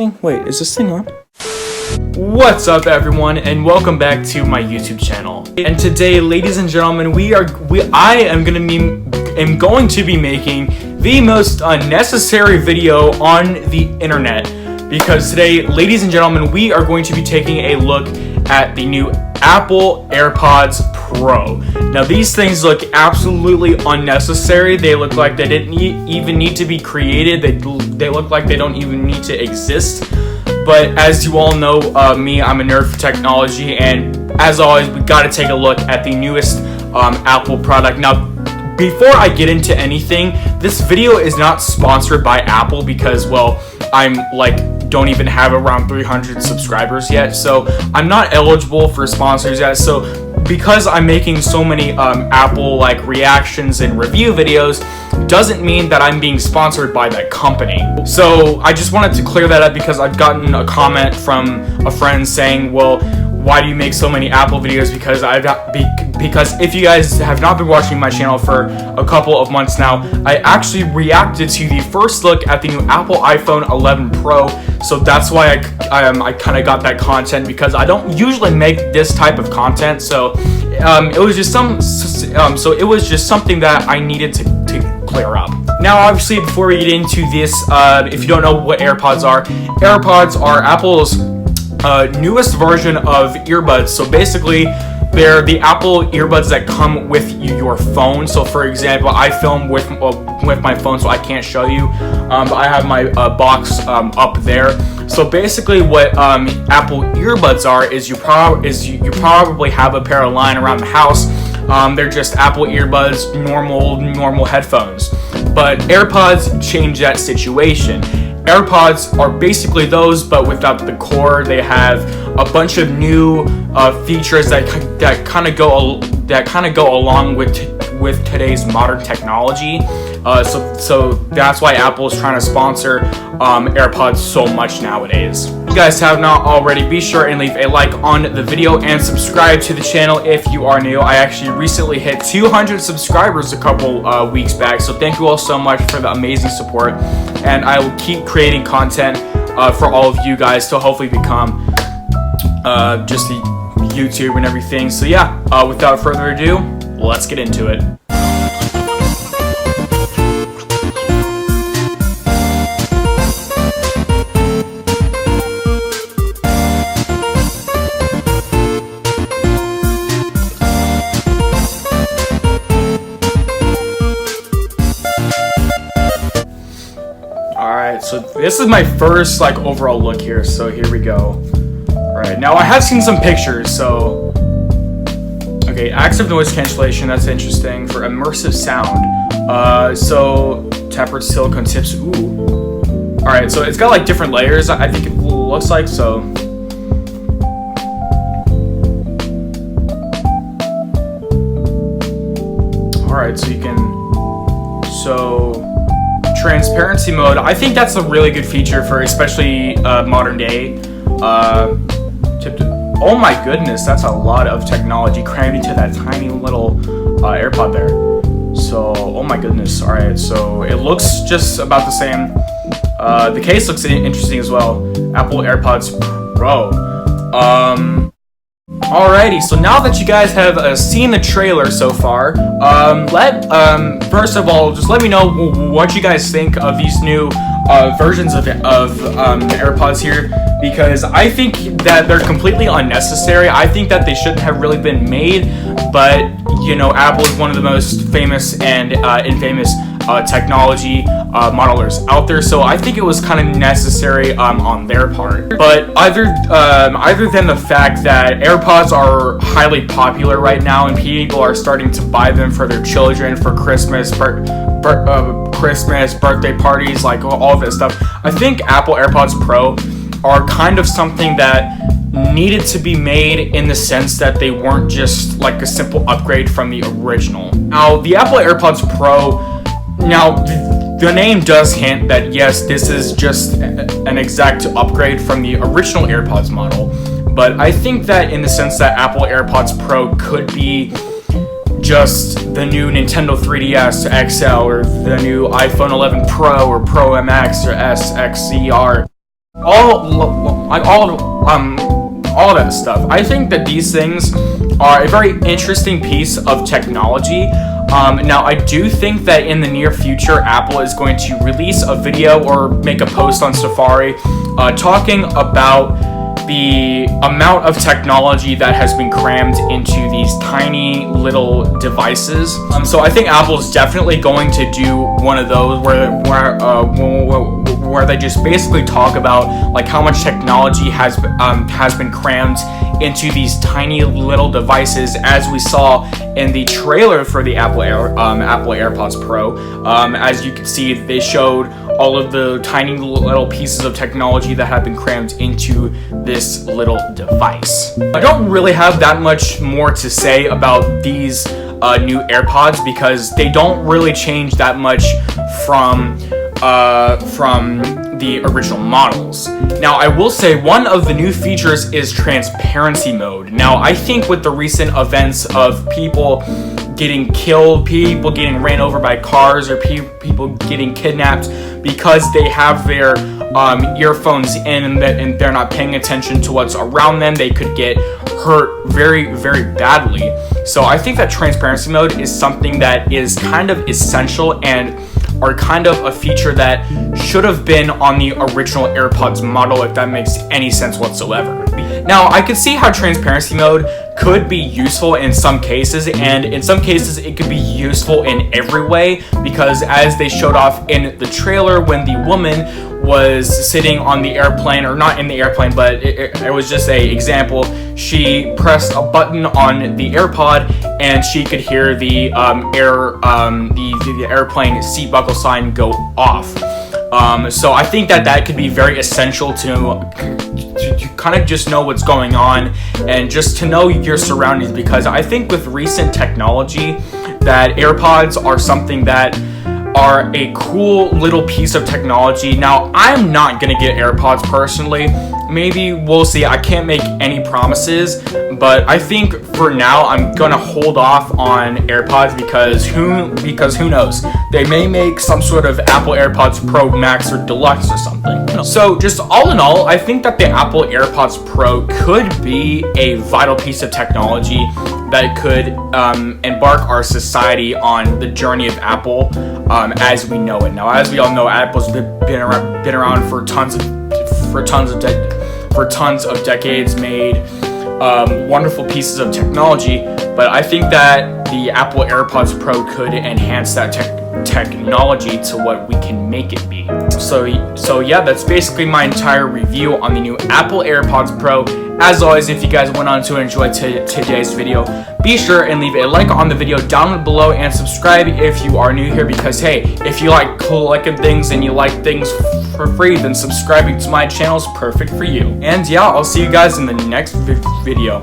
Wait, is this thing on? What's up everyone, and welcome back to my YouTube channel. And today, ladies and gentlemen, I am going to be making the most unnecessary video on the internet. Because today, ladies and gentlemen, we are going to be taking a look at the new Apple AirPods Pro. Now these things look absolutely unnecessary. They look like they didn't even need to be created. They look like they don't even need to exist. But as you all know, me, I'm a nerd for technology, and as always, we got to take a look at the newest Apple product. Now, before I get into anything, this video is not sponsored by Apple because, well, I'm don't even have around 300 subscribers yet, so I'm not eligible for sponsors yet. So because I'm making so many Apple reactions and review videos, doesn't mean that I'm being sponsored by that company. So I just wanted to clear that up because I've gotten a comment from a friend saying, well, why do you make so many Apple videos? Because if you guys have not been watching my channel for a couple of months now, I actually reacted to the first look at the new Apple iPhone 11 Pro. So that's why I kind of got that content, because I don't usually make this type of content. So it was just something that I needed to clear up. Now, obviously, before we get into this, if you don't know what AirPods are Apple's newest version of earbuds. So basically, they're the Apple earbuds that come with your phone. So for example, I film with my phone, so I can't show you, but I have my box up there. So basically what Apple earbuds are is you probably have a pair lying around the house. They're just Apple earbuds, normal headphones. But AirPods change that situation. AirPods are basically those, but without the cord. They have a bunch of new features that kind of go along with today's modern technology. So that's why Apple is trying to sponsor AirPods so much nowadays. If you guys have not already, be sure and leave a like on the video and subscribe to the channel if you are new. I actually recently hit 200 subscribers a couple weeks back, so thank you all so much for the amazing support, and I will keep creating content for all of you guys to hopefully become just the YouTube and everything. So yeah, without further ado, let's get into it. Alright, so this is my first overall look here, so here we go. Alright, now I have seen some pictures, so okay, active noise cancellation, that's interesting. For immersive sound, so tempered silicone tips. Ooh. Alright, so it's got different layers, I think it looks like. So alright, so you can, transparency mode, I think that's a really good feature for especially modern day. Oh my goodness, that's a lot of technology crammed into that tiny little AirPod there. So, oh my goodness. Alright, so it looks just about the same. The case looks interesting as well. Apple AirPods Pro. Alrighty, so now that you guys have seen the trailer so far, first of all, just let me know what you guys think of these new versions of the AirPods here, because I think that they're completely unnecessary. I think that they shouldn't have really been made, but you know, Apple is one of the most famous and infamous technology modelers out there, so I think it was kind of necessary on their part. But other than the fact that AirPods are highly popular right now and people are starting to buy them for their children for Christmas, birthday parties, all of that stuff, I think Apple AirPods Pro are kind of something that needed to be made, in the sense that they weren't just a simple upgrade from the original. Now, the Apple AirPods Pro, now the name does hint that yes, this is just an exact upgrade from the original AirPods model, but I think that in the sense that Apple AirPods Pro could be just the new Nintendo 3DS XL, or the new iPhone 11 Pro, or Pro MX, or SXCR. all that stuff. I think that these things are a very interesting piece of technology. Now, I do think that in the near future, Apple is going to release a video or make a post on Safari talking about the amount of technology that has been crammed into these tiny little devices. So I think Apple's definitely going to do one of those where they just basically talk about like how much technology has been crammed into these tiny little devices, as we saw in the trailer for the Apple AirPods Pro. As you can see, they showed all of the tiny little pieces of technology that have been crammed into this little device. I don't really have that much more to say about these new AirPods because they don't really change that much from the original models. Now, I will say one of the new features is transparency mode. Now, I think with the recent events of people getting killed, people getting ran over by cars, or people getting kidnapped because they have their earphones in and they're not paying attention to what's around them, they could get hurt very, very badly. So I think that transparency mode is something that is kind of essential and are kind of a feature that should have been on the original AirPods model, if that makes any sense whatsoever. Now, I could see how transparency mode could be useful in some cases, and in some cases it could be useful in every way, because as they showed off in the trailer when the woman was sitting on the airplane, or not in the airplane, but it was just a example, she pressed a button on the AirPod and she could hear the the airplane seat buckle sign go off. So I think that could be very essential to kind of just know what's going on and just to know your surroundings, because I think with recent technology that AirPods are something that are a cool little piece of technology. Now, I'm not gonna get AirPods personally. Maybe we'll see. I can't make any promises, but I think for now I'm gonna hold off on AirPods because who knows? They may make some sort of Apple AirPods Pro Max or Deluxe or something. So just all in all, I think that the Apple AirPods Pro could be a vital piece of technology that could embark our society on the journey of Apple as we know it. Now, as we all know, Apple's been around for tons of decades, made wonderful pieces of technology, but I think that the Apple AirPods Pro could enhance that technology to what we can make it be. So yeah, that's basically my entire review on the new Apple AirPods Pro. As always, if you guys went on to enjoy today's video, be sure and leave a like on the video down below and subscribe if you are new here, because hey, if you like collecting things and you like things for free, then subscribing to my channel is perfect for you. And yeah, I'll see you guys in the next video.